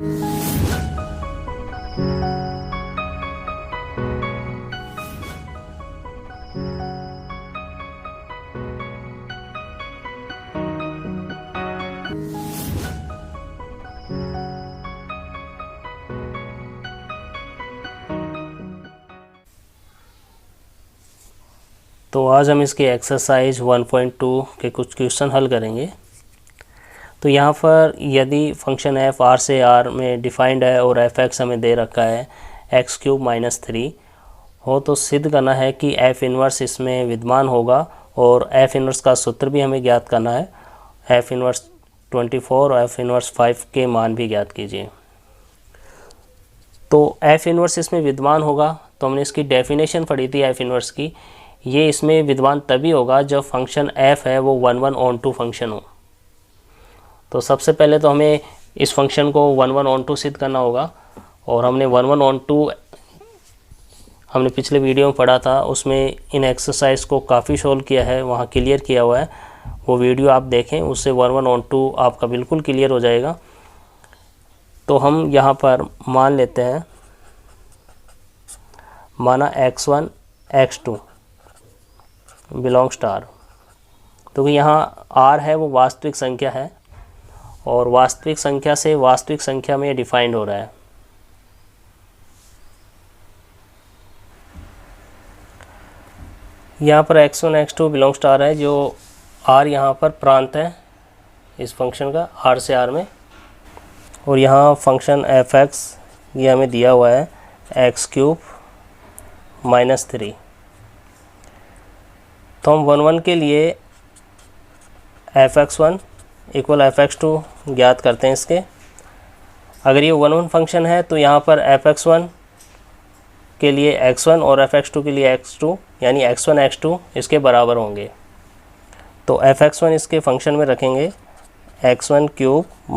तो आज हम इसके एक्सरसाइज 1.2 के कुछ क्वेश्चन हल करेंगे। तो यहाँ पर यदि फंक्शन f r से r में डिफाइंड है और f(x) हमें दे रखा है x³ - 3 हो, तो सिद्ध करना है कि f इन्वर्स इसमें विद्यमान होगा और f इन्वर्स का सूत्र भी हमें ज्ञात करना है। f इन्वर्स 24 और f इन्वर्स 5 के मान भी ज्ञात कीजिए। तो f इन्वर्स इसमें विद्यमान होगा, तो हमने इसकी डेफिनेशन पढ़ी थी f इन्वर्स की। ये इसमें विद्यमान तभी होगा जब फंक्शन f है वो 1/(1/2) फंक्शन हो। तो सबसे पहले तो हमें इस फंक्शन को 1/(1/2) सिद्ध करना होगा, और हमने 1/(1/2) हमने पिछले वीडियो में पढ़ा था, उसमें इन एक्सरसाइज को काफ़ी सोल्व किया है, वहाँ क्लियर किया हुआ है। वो वीडियो आप देखें, उससे 1/(1/2) आपका बिल्कुल क्लियर हो जाएगा। तो हम यहाँ पर मान लेते हैं, माना x1 x2 belongs to r। तो यहाँ r है वो वास्तविक संख्या है, और वास्तविक संख्या से वास्तविक संख्या में डिफाइंड हो रहा है। यहाँ पर x1 x2 belongs to r है, जो r यहाँ पर प्रांत है इस फंक्शन का, r से r में। और यहाँ फंक्शन f(x) ये हमें दिया हुआ है x³ - 3। तो हम 1 1 के लिए f(x1) = f(x2) ज्ञात करते हैं इसके। अगर ये 1 1 फंक्शन है तो यहाँ पर f(x1) के लिए x1 और f(x2) के लिए x2, यानी x1 x2 इसके बराबर होंगे। तो f(x1) इसके फंक्शन में रखेंगे x1³ -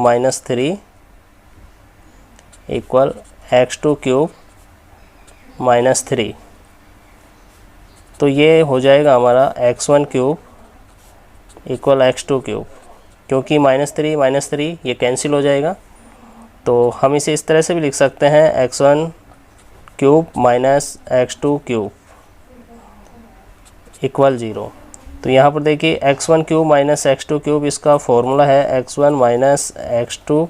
3 = x2³ - 3। तो ये हो जाएगा हमारा x1³ = x2³, क्योंकि -3 - 3 ये कैंसिल हो जाएगा। तो हम इसे इस तरह से भी लिख सकते हैं x1³ - x2³ = 0। तो यहाँ पर देखिए x1³ - x2³ इसका फॉर्मूला है x1 - x2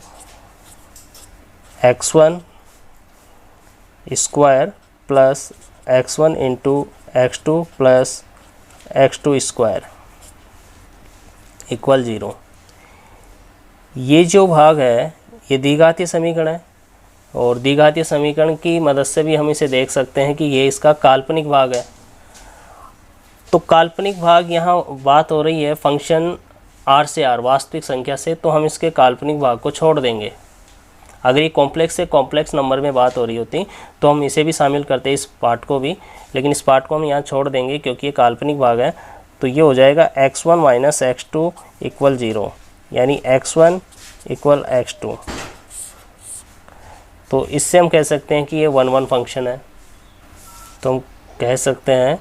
x1 square plus x1 × x2 plus x2 square = 0। ये जो भाग है ये द्विघातीय समीकरण है, और द्विघातीय समीकरण की मदद से भी हम इसे देख सकते हैं कि ये इसका काल्पनिक भाग है। तो काल्पनिक भाग, यहाँ बात हो रही है फंक्शन r से r वास्तविक संख्या से, तो हम इसके काल्पनिक भाग को छोड़ देंगे। अगर ये कॉम्प्लेक्स से कॉम्प्लेक्स नंबर में बात हो रही होती तो हम इसे भी शामिल करते, इस पार्ट को भी, लेकिन इस पार्ट को हम यहाँ छोड़ देंगे क्योंकि ये काल्पनिक भाग है। तो ये हो जाएगा x1 - x2 = 0, यानी x1 = x2। तो इससे हम कह सकते हैं कि ये 1 1 फंक्शन है। तो हम कह सकते हैं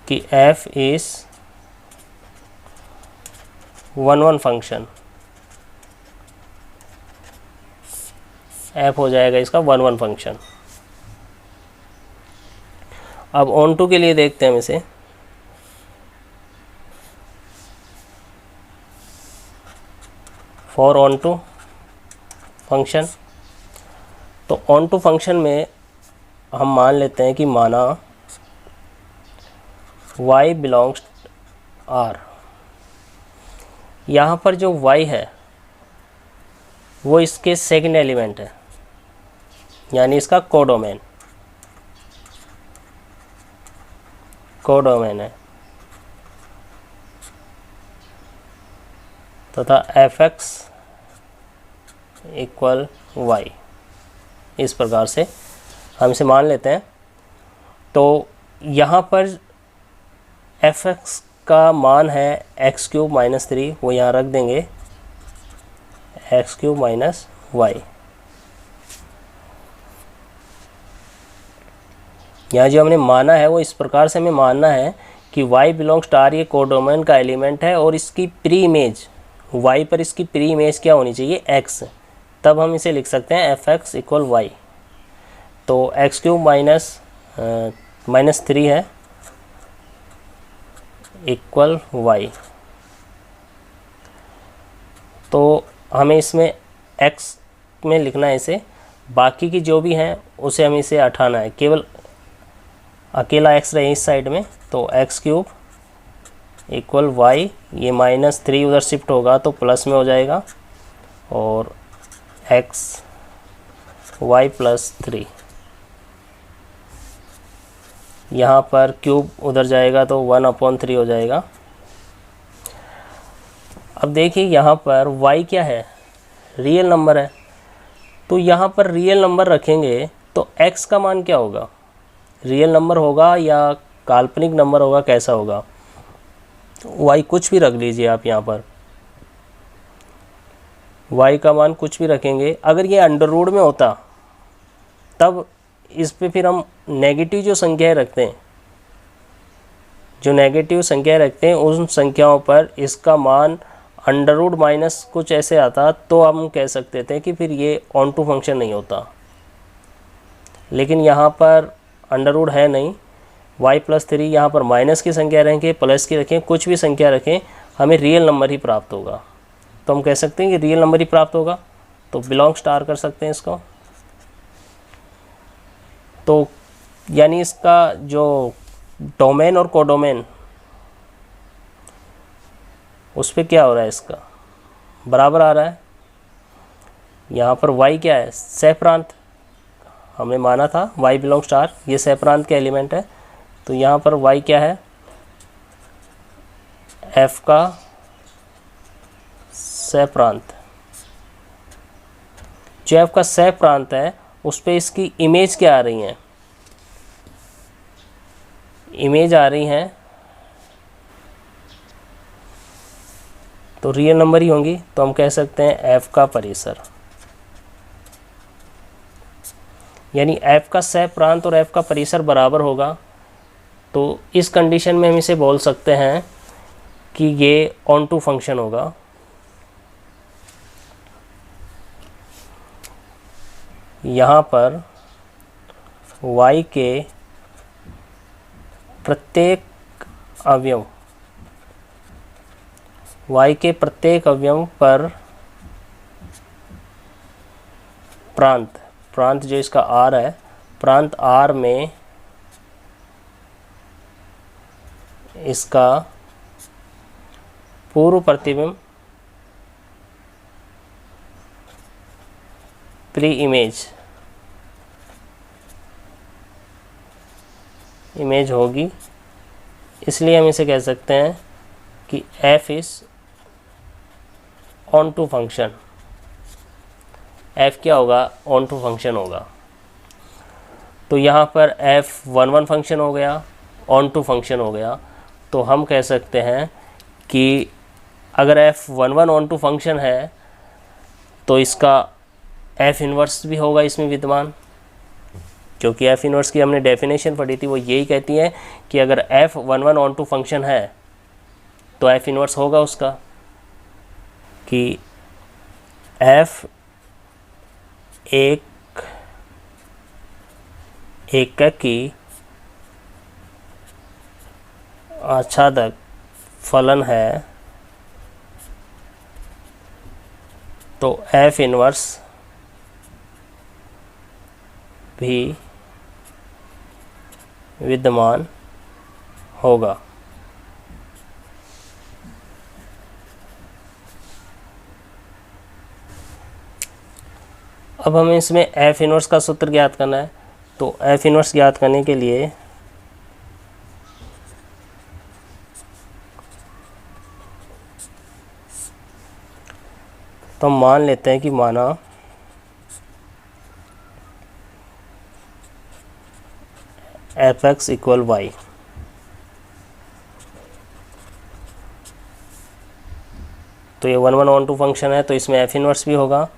कि f इज़ 1 1 फंक्शन। f हो जाएगा इसका 1 1 फंक्शन। अब ऑन टू के लिए देखते हैं हम इसे। फॉर ऑन टू फंक्शन, तो ऑन टू फंक्शन में हम मान लेते हैं कि माना y बिलोंग्स r। यहाँ पर जो y है वो इसके सेकंड एलिमेंट है, यानी इसका कोडोमेन है, तथा f(x) = y। इस प्रकार से हम इसे मान लेते हैं। तो यहाँ पर f(x) का मान है x³ - 3, वो यहाँ रख देंगे x³ - y। यहाँ जो हमने माना है वो इस प्रकार से हमें मानना है कि y बिलोंग्स टू r ये कोडोमेन का एलिमेंट है, और इसकी प्री इमेज y पर इसकी प्री इमेज क्या होनी चाहिए, x। तब हम इसे लिख सकते हैं एफ एक्स इक्वल वाई। तो एक्स क्यूब माइनस 3 है इक्वल वाई। तो हमें इसमें x में लिखना है इसे, बाकी की जो भी हैं उसे हमें इसे हटाना है, केवल अकेला x रहे इस साइड में। तो एक्स क्यूब इक्वल वाई, ये -3 उधर शिफ्ट होगा तो प्लस में हो जाएगा, और एक्स वाई प्लस 3, यहाँ पर क्यूब उधर जाएगा तो 1/3 हो जाएगा। अब देखिए यहाँ पर y क्या है, रियल नंबर है, तो यहाँ पर रियल नंबर रखेंगे तो x का मान क्या होगा, रियल नंबर होगा या काल्पनिक नंबर होगा, कैसा होगा। y कुछ भी रख लीजिए आप, यहाँ पर y का मान कुछ भी रखेंगे। अगर ये अंडर रूट में होता तब इस पे फिर हम नेगेटिव जो संख्याएं रखते हैं, जो नेगेटिव संख्याएं रखते हैं उन संख्याओं पर इसका मान अंडर रूट माइनस कुछ ऐसे आता तो हम कह सकते थे कि फिर ये ऑन टू फंक्शन नहीं होता। लेकिन यहाँ पर अंडर रूट है नहीं, y+3, यहाँ पर माइनस की संख्या रखें प्लस की रखें कुछ भी संख्या रखें, हमें रियल नंबर ही प्राप्त होगा। तो हम कह सकते हैं कि रियल नंबर ही प्राप्त होगा, तो बिलोंग स्टार कर सकते हैं इसको। तो यानी इसका जो डोमेन और कोडोमेन, उस पर क्या हो रहा है, इसका बराबर आ रहा है। यहाँ पर y क्या है, सह प्रांत, हमने माना था y बिलोंग स्टार, ये सह प्रांत के एलिमेंट है। तो यहाँ पर y क्या है, f का सह प्रांत। जो f का सह प्रांत है उस पर इसकी इमेज क्या आ रही है, इमेज आ रही हैं तो रियल नंबर ही होंगी। तो हम कह सकते हैं f का परिसर, यानी f का सह प्रांत और f का परिसर बराबर होगा। तो इस कंडीशन में हम इसे बोल सकते हैं कि ये ऑन टू फंक्शन होगा। यहाँ पर y के प्रत्येक अवयव, y के प्रत्येक अवयव पर प्रांत, प्रांत जो इसका r है, प्रांत r में इसका पूर्व प्रतिबिंब प्री इमेज होगी। इसलिए हम इसे कह सकते हैं कि f is onto function, f क्या होगा, ऑन टू फंक्शन होगा। तो यहाँ पर f11 फंक्शन हो गया, ऑन टू फंक्शन हो गया। तो हम कह सकते हैं कि अगर f11 ऑन टू फंक्शन है तो इसका f इन्वर्स भी होगा इसमें विद्यमान, क्योंकि f इन्वर्स की हमने डेफिनेशन पढ़ी थी, वो यही कहती है कि अगर f11 ऑन टू फंक्शन है तो f इन्वर्स होगा उसका, कि f एक एकक की आच्छादक फलन है, तो f इन्वर्स भी विद्यमान होगा। अब हमें इसमें f इन्वर्स का सूत्र ज्ञात करना है। तो f इन्वर्स ज्ञात करने के लिए तो हम मान लेते हैं कि माना एफ एक्स इक्वल वाई, तो ये 1 1 ऑन टू फंक्शन है तो इसमें एफ इन्वर्स भी होगा।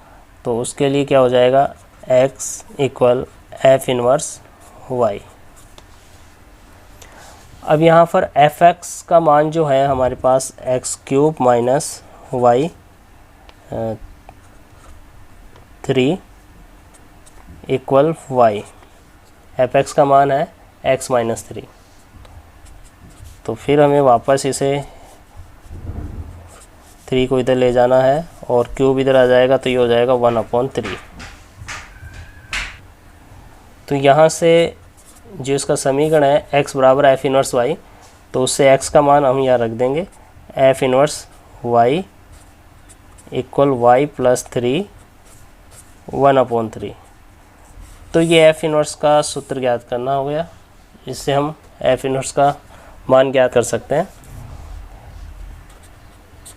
तो उसके लिए क्या हो जाएगा, x equal F inverse Y. अब यहाँ पर एफ एक्स का मान जो है हमारे पास x³ minus Y 3 equal Y, F X का मान है x माइनस 3। तो फिर हमें वापस इसे 3 को इधर ले जाना है और क्यूब इधर आ जाएगा, तो ये हो जाएगा 1/3। तो यहाँ से जो इसका समीकरण है x बराबर एफ इनवर्स वाई, तो उससे x का मान हम यहाँ रख देंगे, F inverse Y equal Y plus 3 1/3। तो ये एफ इनवर्स का सूत्र ज्ञात करना हो गया, इससे हम एफ इनवर्स का मान ज्ञात कर सकते हैं।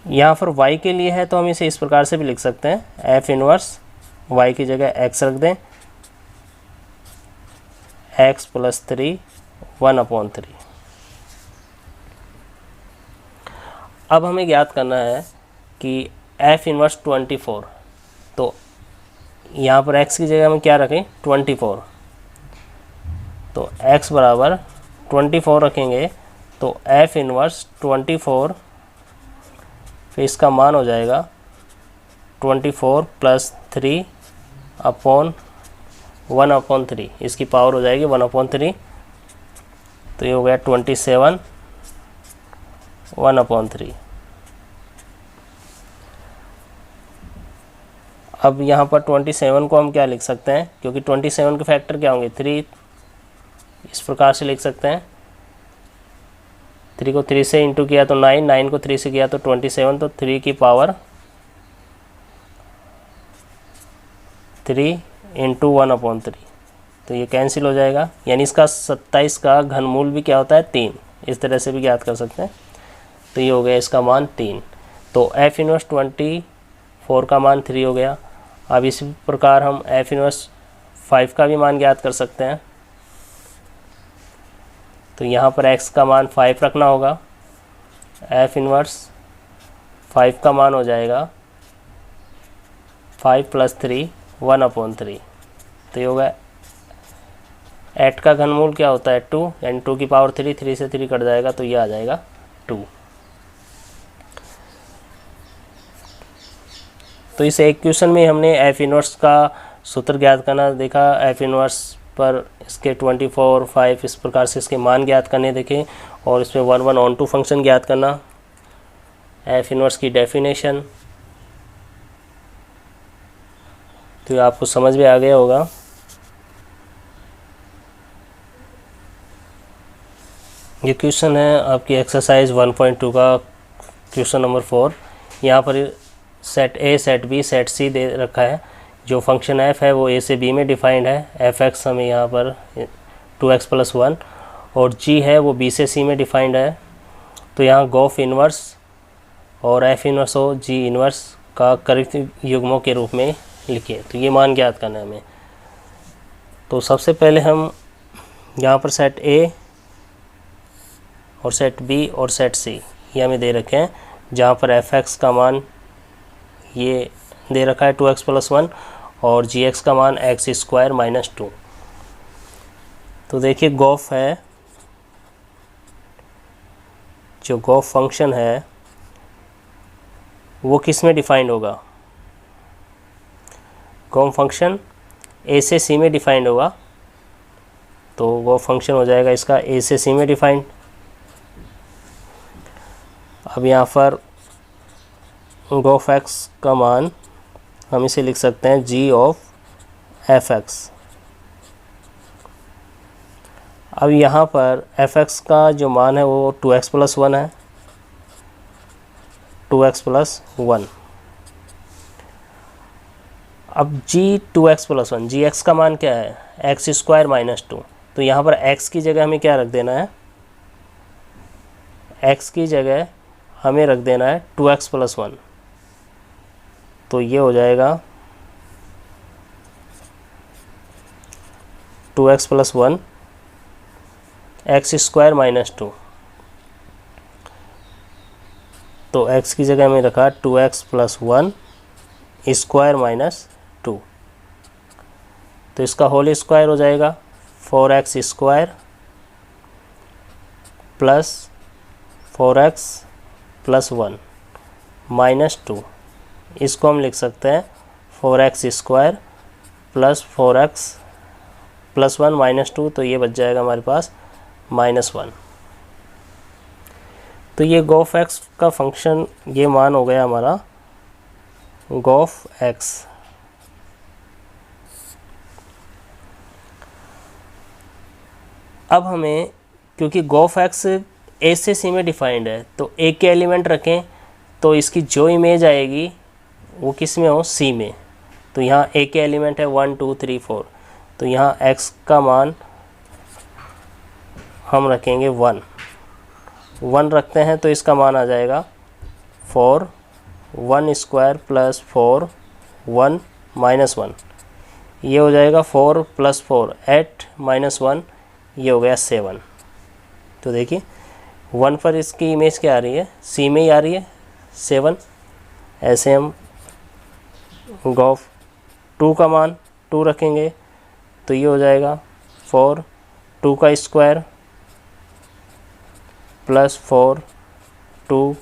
यहाँ पर y के लिए है तो हम इसे इस प्रकार से भी लिख सकते हैं, एफ इनवर्स y की जगह x रख दें, x प्लस 3 1/3। अब हमें ज्ञात करना है कि एफ इनवर्स 24, तो यहाँ पर x की जगह हम क्या रखें 24, तो x बराबर 24 रखेंगे, तो एफ इनवर्स 24, फिर इसका मान हो जाएगा 24 प्लस 3 अपॉन 1/3, इसकी पावर हो जाएगी 1/3, तो ये हो गया 27 1/3। अब यहाँ पर 27 को हम क्या लिख सकते हैं, क्योंकि 27 के फैक्टर क्या होंगे 3, इस प्रकार से लिख सकते हैं, 3 को 3 से इंटू किया तो 9, 9 को 3 से किया तो 27, तो 3 की पावर 3 इंटू 1/3, तो ये कैंसिल हो जाएगा, यानी इसका 27 का घनमूल भी क्या होता है 3, इस तरह से भी ज्ञात कर सकते हैं। तो ये हो गया इसका मान 3, तो एफ इनवर्स 24 का मान 3 हो गया। अब इसी प्रकार हम एफ इनवर्स 5 का भी मान ज्ञात कर सकते हैं, तो यहाँ पर x का मान 5 रखना होगा, एफ इनवर्स 5 का मान हो जाएगा 5 प्लस 3 1/3, तो ये होगा 8 का घनमूल क्या होता है 2, यानी 2 की पावर 3, 3 से 3 कट जाएगा, तो ये आ जाएगा 2। तो इस इक्वेशन में हमने एफ इनवर्स का सूत्र ज्ञात करना देखा, एफ इनवर्स पर इसके 24 5 इस प्रकार से इसके मान ज्ञात करने देखे, और इसमें 1 1 ऑन टू फंक्शन ज्ञात करना, एफ इनवर्स की डेफिनेशन, तो ये आपको समझ में आ गया होगा। ये क्वेश्चन है आपकी एक्सरसाइज 1.2 का क्वेश्चन नंबर 4। यहाँ पर set A, set B, set C दे रखा है। जो फंक्शन एफ है वो ए से बी में डिफाइंड है, एफ एक्स हमें यहाँ पर 2x + 1, और जी है वो बी से सी में डिफाइंड है। तो यहाँ गोफ इन्वर्स और एफ इन्वर्स हो जी इन्वर्स का करीब युग्मों के रूप में लिखिए। तो ये मान ज्ञात करना है हमें। तो सबसे पहले हम यहाँ पर सेट ए और सेट बी और सेट सी ये हमें दे रखे हैं, जहाँ पर एफ एक्स का मान ये दे रखा है 2x + 1 और जी एक्स का मान x² - 2। तो देखिए गोफ है, जो गोफ फंक्शन है वो किस में डिफाइंड होगा, गोफ फंक्शन a से c में डिफाइंड होगा। तो गोफ फंक्शन हो जाएगा इसका a से c में डिफाइंड। अब यहाँ पर गोफ x का मान हम इसे लिख सकते हैं g ऑफ एफ एक्स। अब यहाँ पर एफ एक्स का जो मान है वो 2x + 1 है, 2x + 1। अब g 2x + 1, जी एक्स का मान क्या है x² - 2। तो यहाँ पर x की जगह हमें क्या रख देना है, x की जगह हमें रख देना है 2x + 1। तो ये हो जाएगा 2x + 1 x² - 2। तो x की जगह हमें रखा 2x + 1 ² - 2। तो इसका होल स्क्वायर हो जाएगा 4x² + 4x + 1 - 2। इसको हम लिख सकते हैं 4x² plus 4x plus 1 minus 2, तो ये बच जाएगा हमारे पास -1। तो ये गोफ x का फंक्शन, ये मान हो गया हमारा गोफ x। अब हमें, क्योंकि गोफ x ए से सी में डिफाइंड है, तो ए के एलिमेंट रखें तो इसकी जो इमेज आएगी वो किस में हो, सी में। तो यहाँ ए के एलिमेंट है 1 2 3 4, तो यहाँ x का मान हम रखेंगे 1 रखते हैं तो इसका मान आ जाएगा 4 1² प्लस 4 1 -1, ये हो जाएगा 4 + 4 8 -1, ये हो गया 7। तो देखिए 1 पर इसकी इमेज क्या आ रही है, सी में ही आ रही है 7। ऐसे हम गोफ 2 का मान 2 रखेंगे तो ये हो जाएगा 4 2 का स्क्वायर प्लस 4 2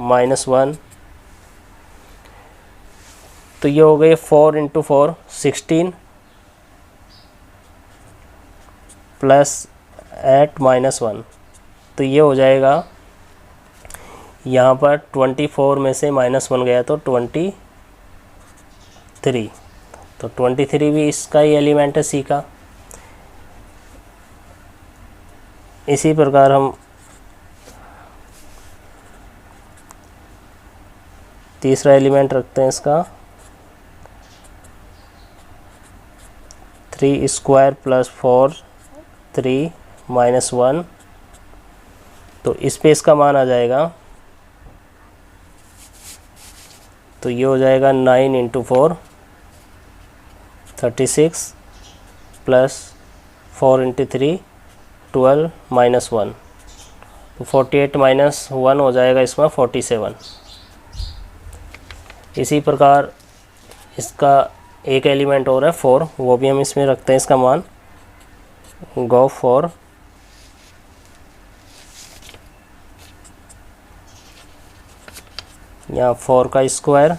-1, तो ये हो गए 4 × 4 16 प्लस 8 -1, तो ये हो जाएगा यहाँ पर 24 में से -1 गया तो 23, तो 23 भी इसका ही एलिमेंट है सी का। इसी प्रकार हम तीसरा एलिमेंट रखते हैं इसका 3² प्लस 4 3 -1, तो इस पे इसका मान आ जाएगा, तो ये हो जाएगा 9 × 4 36 प्लस 4 × 3 12 -1, तो 48 -1 हो जाएगा इसमें 47। इसी प्रकार इसका एक एलिमेंट और है 4, वो भी हम इसमें रखते हैं इसका मान गोफ 4 यहाँ 4 का स्क्वायर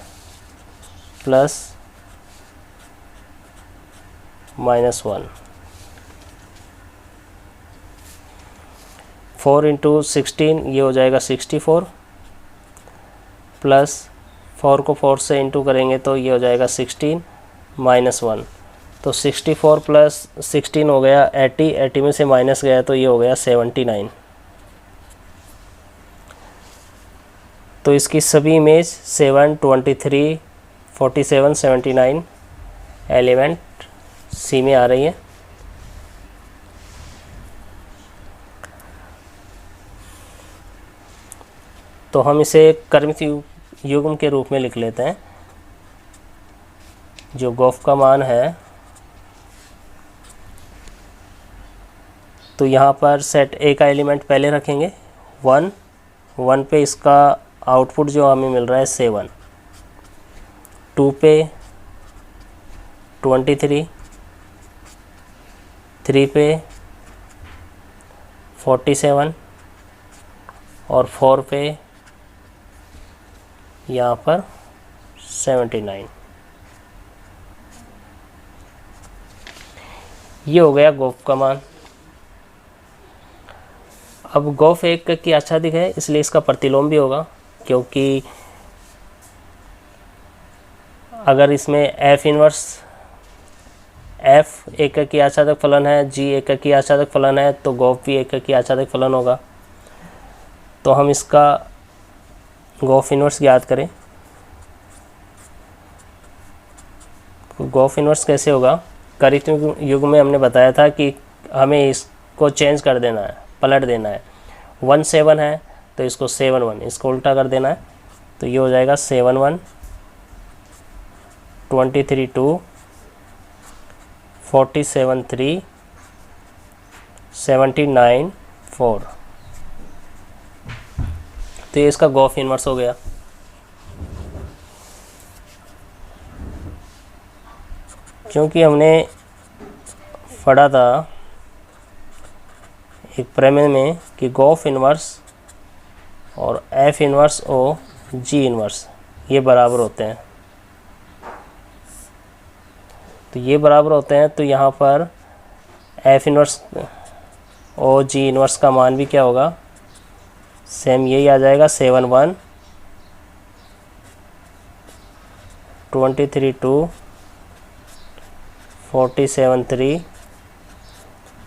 प्लस -1, 4 × 16 ये हो जाएगा 64 प्लस 4 को 4 से इंटू करेंगे तो ये हो जाएगा 16 -1, तो 64 प्लस 16 हो गया 80, 80 में से माइनस गया तो ये हो गया 79। तो इसकी सभी इमेज 7 23 47 79 एलिमेंट सी में आ रही है। तो हम इसे क्रमित युग्म के रूप में लिख लेते हैं। जो गोफ का मान है, तो यहाँ पर सेट ए का एलिमेंट पहले रखेंगे 1 पे इसका आउटपुट जो हमें मिल रहा है 7, 2 पे 23, 3 पे 47 और 4 पे यहाँ पर 79। ये हो गया गोफ का मान। अब गोफ एक की आच्छादित है इसलिए इसका प्रतिलोम भी होगा, क्योंकि अगर इसमें एफ इनवर्स एफ एक की आच्छादक फलन है, जी एक की आच्छादक फलन है, तो गोफ भी एक की आच्छादक फलन होगा। तो हम इसका गोफ इनवर्स ज्ञात करें। गोफ इनवर्स कैसे होगा, क्रमित युग्म में हमने बताया था कि हमें इसको चेंज कर देना है, पलट देना है। 1 7 है तो इसको 7 1, इसको उल्टा कर देना है, तो ये हो जाएगा 7 1 23 2 47 3 79 4। तो ये इसका गोफ इनवर्स हो गया। क्योंकि हमने पढ़ा था एक प्रमेय में कि गोफ इनवर्स और एफ इनवर्स और जी इनवर्स ये बराबर होते हैं। तो ये बराबर होते हैं, तो यहाँ पर एफ इनवर्स और जी इनवर्स का मान भी क्या होगा, सेम यही आ जाएगा, 7 1 23 2 47 3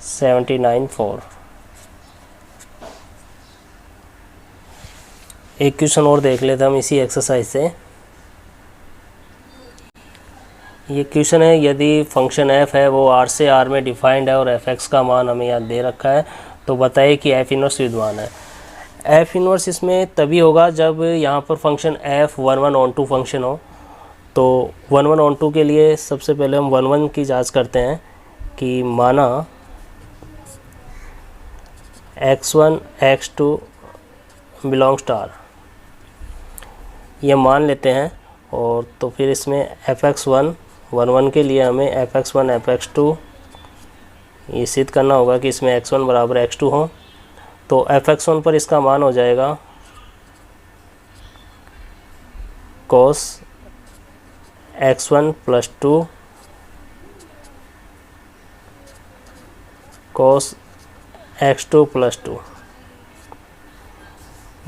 79 4। एक क्वेश्चन और देख लेते हैं हम इसी एक्सरसाइज से। ये क्वेश्चन है, यदि फंक्शन f है वो r से r में डिफाइंड है और f(x) का मान हमें यहाँ दे रखा है, तो बताइए कि f इनवर्स विद्यमान है। f इनवर्स इसमें तभी होगा जब यहाँ पर function f 1 1 onto function हो। तो 1 1 ऑन टू के लिए सबसे पहले हम 1 1 की जांच करते हैं कि माना x1 x2 belongs to r, ये मान लेते हैं। और तो फिर इसमें fx1 1 1 के लिए हमें fx1 fx2 ये सिद्ध करना होगा कि इसमें x1 बराबर x2 हो। तो fx1 पर इसका मान हो जाएगा cos x1 + 2 cos x2 + 2,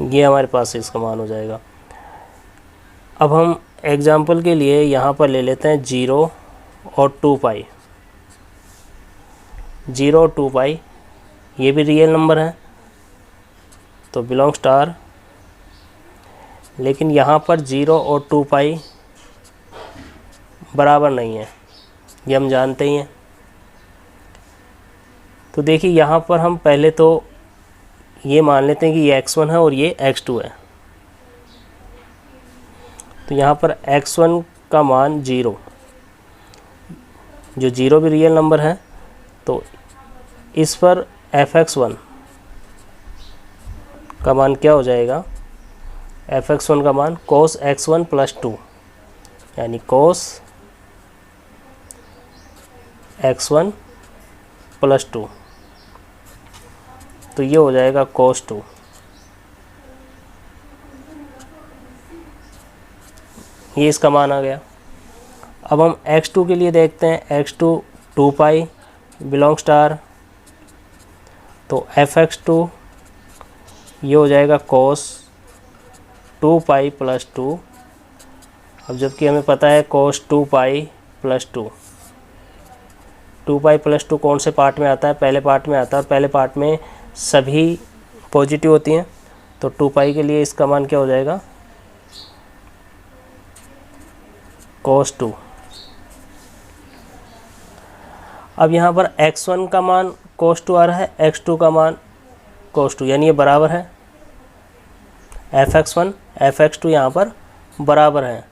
ये हमारे पास इसका मान हो जाएगा। अब हम एग्जाम्पल के लिए यहाँ पर ले लेते हैं 0 और 2 पाई। 0 और 2 पाई ये भी रियल नंबर है, तो बिलोंग्स टू r। लेकिन यहाँ पर 0 और 2 पाई बराबर नहीं है, ये हम जानते ही हैं। तो देखिए यहाँ पर हम पहले तो ये मान लेते हैं कि ये x1 है और ये x2 है। तो यहाँ पर x1 का मान 0, जो 0 भी रियल नंबर है, तो इस पर fx1 का मान क्या हो जाएगा, fx1 का मान cos x1 + 2, यानी cos x1 + 2, तो ये हो जाएगा cos 2। ये इसका मान आ गया। अब हम x2 के लिए देखते हैं, x2 2 pi belongs to r, तो fx2 ये हो जाएगा cos 2 पाई + 2। अब जबकि हमें पता है cos 2 पाई + 2, 2 पाई + 2 कौन से पार्ट में आता है, पहले पार्ट में आता है, और पहले पार्ट में सभी पॉजिटिव होती हैं। तो 2 पाई के लिए इसका मान क्या हो जाएगा, cos 2। अब यहाँ पर x1 का मान cos 2 आ रहा है, x2 का मान cos 2, यानी ये बराबर है। fx1 fx2 यहाँ पर बराबर है,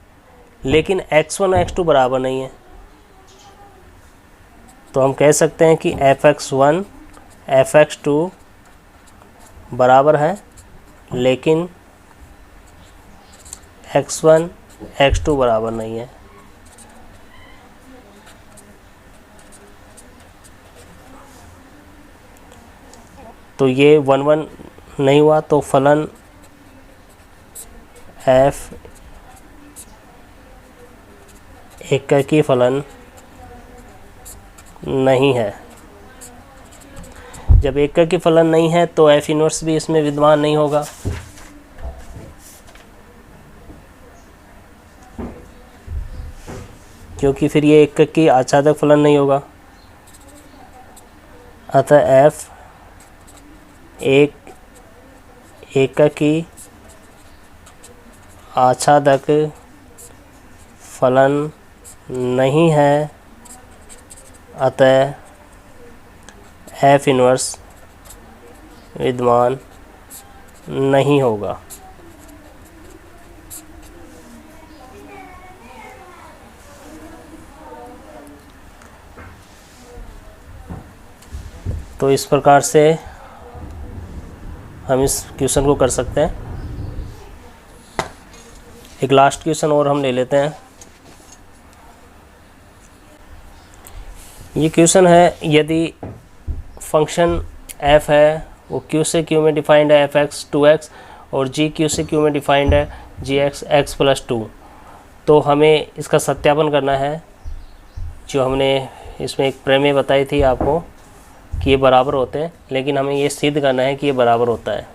लेकिन x1 x2 बराबर नहीं है। तो हम कह सकते हैं कि fx1 fx2 बराबर है, लेकिन x1 x2 बराबर नहीं है। तो ये 1 1 नहीं हुआ, तो फलन f एककी फलन नहीं है। जब एककी फलन नहीं है तो f इनवर्स भी इसमें विद्यमान नहीं होगा। क्योंकि फिर ये एककी आच्छादक फलन नहीं होगा। अतः f एककी आच्छादक फलन नहीं है, अतः f इनवर्स विद्यमान नहीं होगा। तो इस प्रकार से हम इस क्वेश्चन को कर सकते हैं। एक लास्ट क्वेश्चन और हम ले लेते हैं। ये क्वेश्चन है, यदि फंक्शन f है वो q से q में डिफाइंड है f(x) 2x, और g q से q में डिफाइंड है gx x + 2, तो हमें इसका सत्यापन करना है जो हमने इसमें एक प्रमेय बताई थी आपको कि ये बराबर होते हैं, लेकिन हमें ये सिद्ध करना है कि ये बराबर होता है।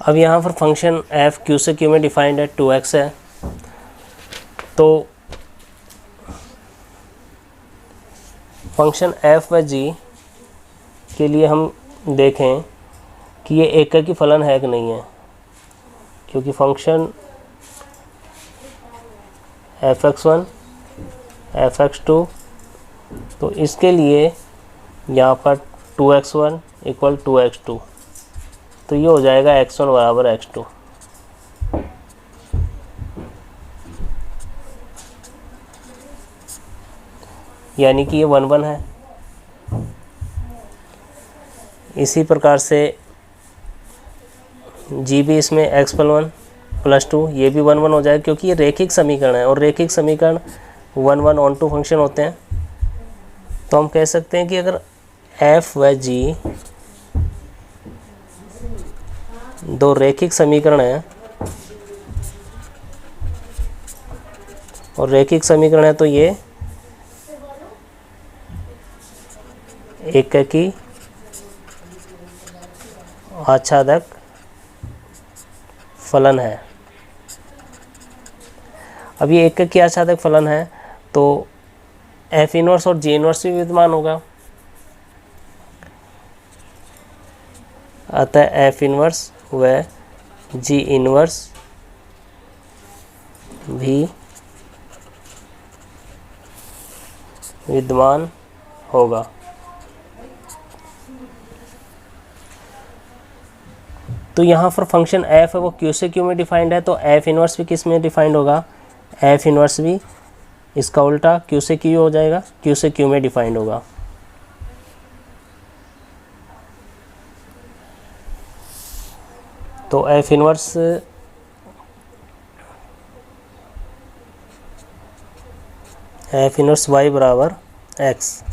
अब यहाँ पर फंक्शन एफ क्यू से क्यू में डिफाइंड है, 2x है। तो फंक्शन एफ व जी के लिए हम देखें कि ये एककी फलन है कि नहीं है, क्योंकि फंक्शन fx1 fx2, तो इसके लिए यहाँ पर 2x1 इक्वल 2x2, तो ये हो जाएगा x1 बराबर x2। यानी कि ये 1 1 है। इसी प्रकार से जी भी इसमें x+1 +2 ये भी 1 1 हो जाएगा, क्योंकि ये रेखिक समीकरण है और रेखिक समीकरण 1 1 ऑन टू फंक्शन होते हैं। तो हम कह सकते हैं कि अगर f व g दो रेखिक समीकरण हैं और रेखिक समीकरण है, तो ये एककी आच्छादक फलन है। अब ये एककी आच्छादक फलन है तो एफ इनवर्स और जी इनवर्स भी विद्यमान होगा, अतः एफ इनवर्स व जी इनवर्स भी विद्यमान होगा। तो यहाँ पर फंक्शन एफ है वो क्यू से क्यू में डिफाइंड है, तो एफ इनवर्स भी किस में डिफाइंड होगा, एफ इनवर्स भी इसका उल्टा क्यू से क्यू हो जाएगा, क्यू से क्यू में डिफाइंड होगा। तो एफ इनवर्स y बराबर x,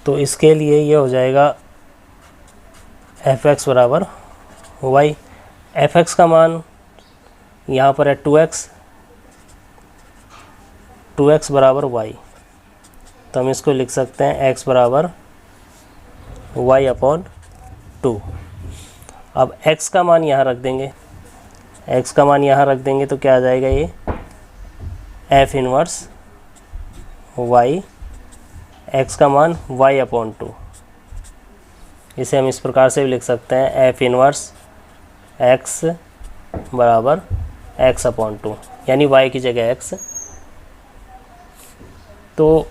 तो इसके लिए ये हो जाएगा fx बराबर y। fx का मान यहाँ पर है 2x बराबर y, तो हम इसको लिख सकते हैं x बराबर y/2। अब x का मान यहाँ रख देंगे, x का मान यहाँ रख देंगे तो क्या आ जाएगा, ये f इनवर्स y, x का मान y/2। इसे हम इस प्रकार से भी लिख सकते हैं f इनवर्स x बराबर x/2, यानी y की जगह x। तो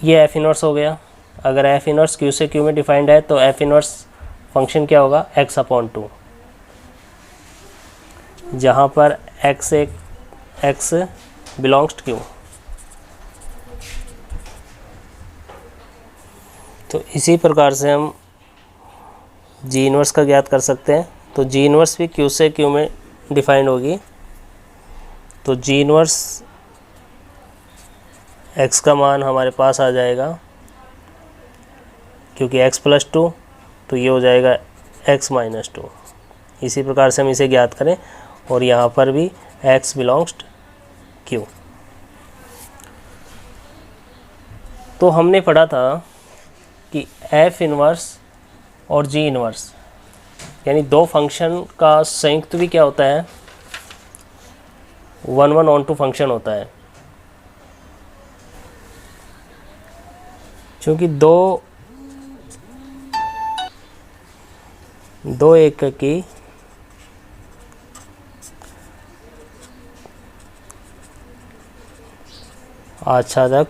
ये f इनवर्स हो गया। अगर f इनवर्स q से q में डिफाइंड है तो f इनवर्स फंक्शन क्या होगा, x/2, जहाँ पर x बिलोंग्स टू q। तो इसी प्रकार से हम जी इनवर्स का ज्ञात कर सकते हैं। तो जी इनवर्स भी क्यू से क्यू में डिफाइंड होगी, तो जी इनवर्स x का मान हमारे पास आ जाएगा, क्योंकि x+2, तो ये हो जाएगा x-2। इसी प्रकार से हम इसे ज्ञात करें, और यहाँ पर भी x बिलोंग्स टू q। तो हमने पढ़ा था कि f इनवर्स और g इनवर्स यानी दो फंक्शन का संयुक्त भी क्या होता है, 1 1 ऑन टू फंक्शन होता है। क्योंकि दो एककी आच्छादक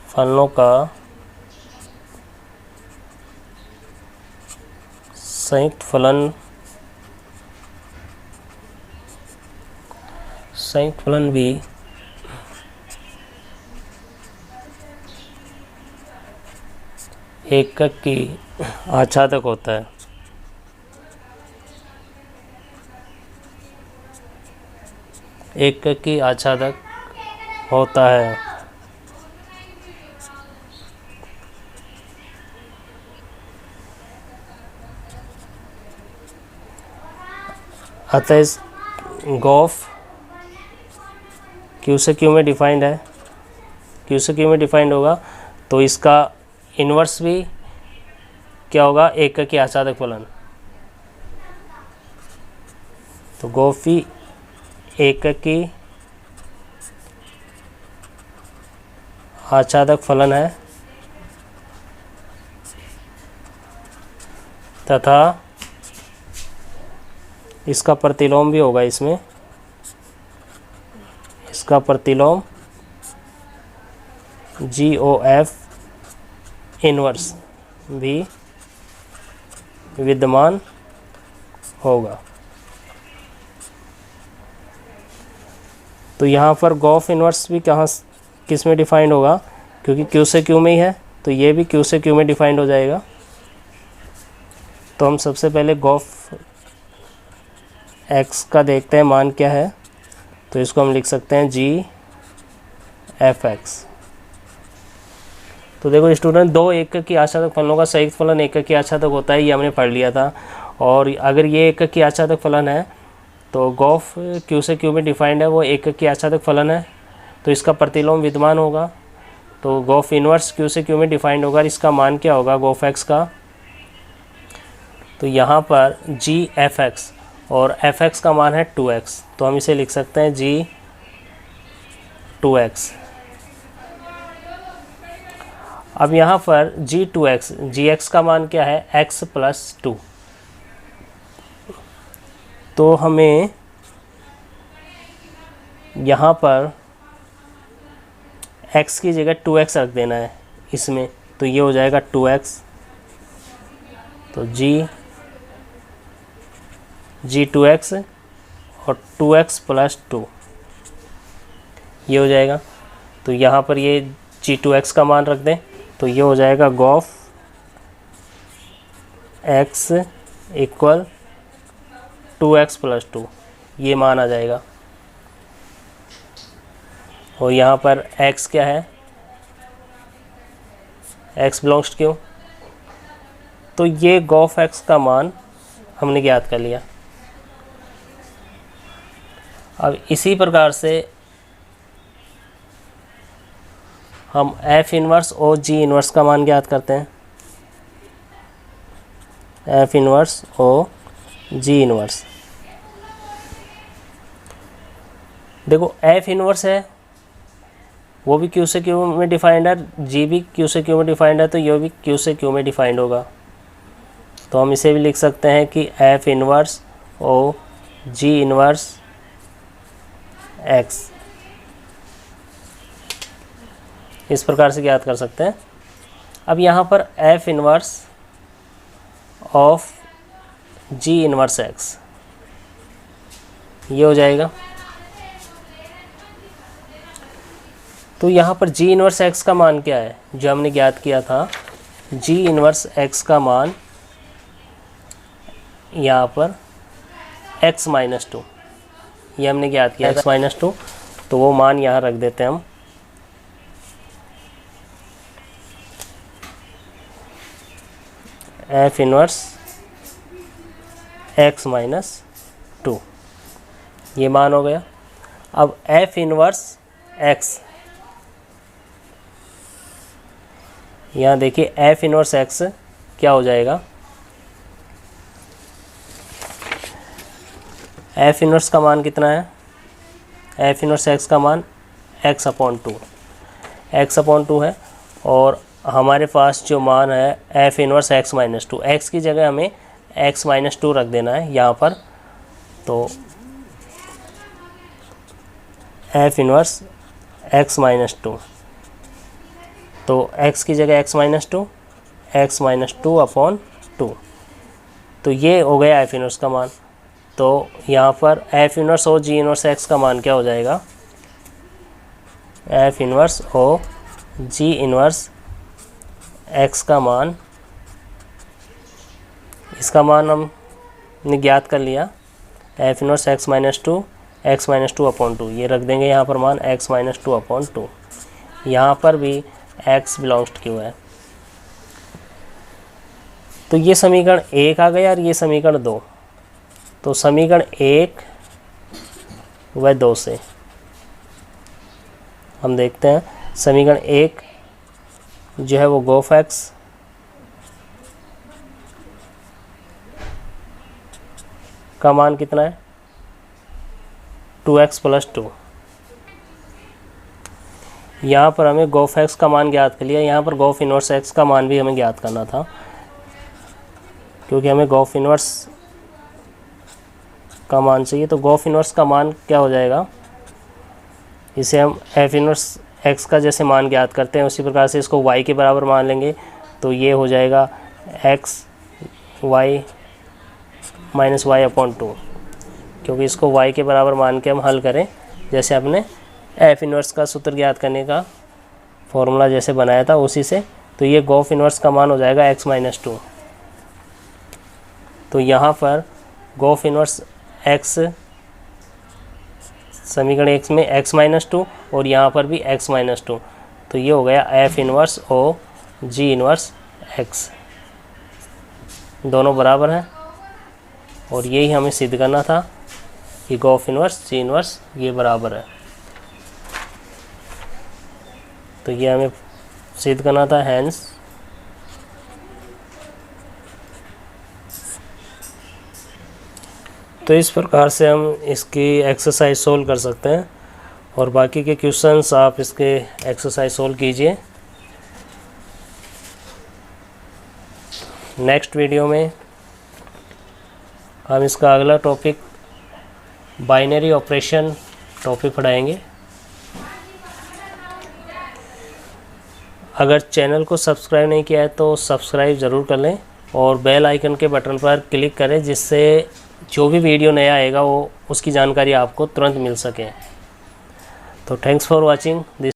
फलनों का संयुक्त फलन भी एकक की आच्छादक होता है। एकक की आच्छादक होता है। अतः इस गॉफ क्यू से क्यू में डिफाइंड है, क्यू से क्यू में डिफाइंड होगा तो इसका इन्वर्स भी क्या होगा, एककी आच्छादक फलन। तो गॉफ भी एककी आच्छादक फलन है तथा इसका प्रतिलोम भी होगा, इसमें इसका प्रतिलोम GOF इन्वर्स भी विद्यमान होगा। तो यहाँ पर गॉफ इन्वर्स भी किस में डिफाइंड होगा, क्योंकि क्यू से क्यू में ही है तो ये भी क्यू से क्यू में डिफाइंड हो जाएगा। तो हम सबसे पहले गॉफ एक्स का देखते हैं मान क्या है। तो इसको हम लिख सकते हैं GFX। तो देखो स्टूडेंट, दो एकक की आच्छादक फलनों का संयुक्त फलन एकक की आच्छादक होता है, ये हमने पढ़ लिया था। और अगर ये एकक की आच्छादक फलन है तो गॉफ क्यू से क्यू में डिफाइंड है, वो एकक की आच्छादक फलन है तो इसका प्रतिलोम विद्यमान होगा। तो गॉफ इन्वर्स क्यू से क्यू में डिफाइंड होगा, इसका मान क्या होगा गॉफ एक्स का। तो यहाँ पर GFX और FX का मान है 2x, तो हम इसे लिख सकते हैं G2x। अब यहाँ पर G2x, Gx का मान क्या है x + 2। तो हमें यहाँ पर x की जगह 2x रख देना है इसमें, तो ये हो जाएगा 2x। तो G2x और 2x + 2 ये हो जाएगा। तो यहाँ पर ये G2x का मान रख दें तो ये हो जाएगा गॉफ x = 2x + 2, ये मान आ जाएगा। और यहाँ पर x क्या है, x बिलोंग्स टू Q। तो ये गॉफ x का मान हमने ज्ञात कर लिया। अब इसी प्रकार से हम F इन्वर्स और G इन्वर्स का मान ज्ञात करते हैं। F इन्वर्स और G इन्वर्स, देखो F इन्वर्स है वो भी Q से Q में डिफाइंड है, G भी Q से Q में डिफाइंड है, तो ये भी Q से Q में डिफाइंड होगा। तो हम इसे भी लिख सकते हैं कि F इन्वर्स और G इन्वर्स X, इस प्रकार से ज्ञात कर सकते हैं। अब यहाँ पर F inverse of G inverse X ये हो जाएगा। तो यहाँ पर G इन्वर्स X का मान क्या है जो हमने ज्ञात किया था, G इन्वर्स X का मान यहाँ पर x - 2 ये हमने ज्ञात किया, x - 2, तो वो मान यहाँ रख देते हैं हम। F इन्वर्स x - 2 ये मान हो गया। अब F इन्वर्स x, यहाँ देखिए F इन्वर्स x क्या हो जाएगा, F इन्वर्स का मान कितना है, F इन्वर्स x का मान x/2 है। और हमारे पास जो मान है F इन्वर्स x - 2, x की जगह हमें x - 2 रख देना है यहाँ पर। तो F इन्वर्स x - 2, तो x की जगह x - 2, x - 2/2, तो ये हो गया F इन्वर्स का मान। तो यहाँ पर F इन्वर्स और G इन्वर्स X का मान क्या हो जाएगा, F इन्वर्स और G इन्वर्स X का मान, इसका मान हमने ज्ञात कर लिया, F इन्वर्स x - 2/2 ये रख देंगे यहाँ पर मान x - 2/2। यहाँ पर भी x बिलोंग्स टू Q है। तो ये समीकरण 1 आ गया और ये समीकरण 2। तो समीकरण 1 व 2 से हम देखते हैं। समीकरण 1 जो है वो गोफ एक्स का मान कितना है 2x + 2। यहाँ पर हमें गोफ एक्स का मान ज्ञात कर लिया, यहाँ पर गोफ इन्वर्स एक्स का मान भी हमें ज्ञात करना था, क्योंकि हमें गोफ इन्वर्स का मान चाहिए। तो गोफ इन्वर्स का मान क्या हो जाएगा, इसे हम एफ इन्वर्स एक्स का जैसे मान ज्ञात करते हैं उसी प्रकार से इसको y के बराबर मान लेंगे। तो ये हो जाएगा x y - y/2, क्योंकि इसको y के बराबर मान के हम हल करें, जैसे अपने एफ इन्वर्स का सूत्र ज्ञात करने का फॉर्मूला जैसे बनाया था उसी से। तो ये गोफ इन्वर्स का मान हो जाएगा x - 2। तो यहाँ पर गोफ इन्वर्स x समीकरण 1 में x - 2 और यहाँ पर भी x - 2। तो ये हो गया एफ इन्वर्स ओ जी इन्वर्स x, दोनों बराबर हैं। और यही हमें सिद्ध करना था कि गोफ इन्वर्स जी इन्वर्स ये बराबर है। तो ये हमें सिद्ध करना था, हैंस तो इस प्रकार से हम इसकी एक्सरसाइज सोल्व कर सकते हैं। और बाकी के क्वेश्चंस आप इसके एक्सरसाइज सोल्व कीजिए। नेक्स्ट वीडियो में हम इसका अगला टॉपिक बाइनरी ऑपरेशन टॉपिक पढ़ाएंगे। अगर चैनल को सब्सक्राइब नहीं किया है तो सब्सक्राइब ज़रूर कर लें और बेल आइकन के बटन पर क्लिक करें, जिससे जो भी वीडियो नया आएगा वो उसकी जानकारी आपको तुरंत मिल सके। तो थैंक्स फॉर वाचिंग दिस।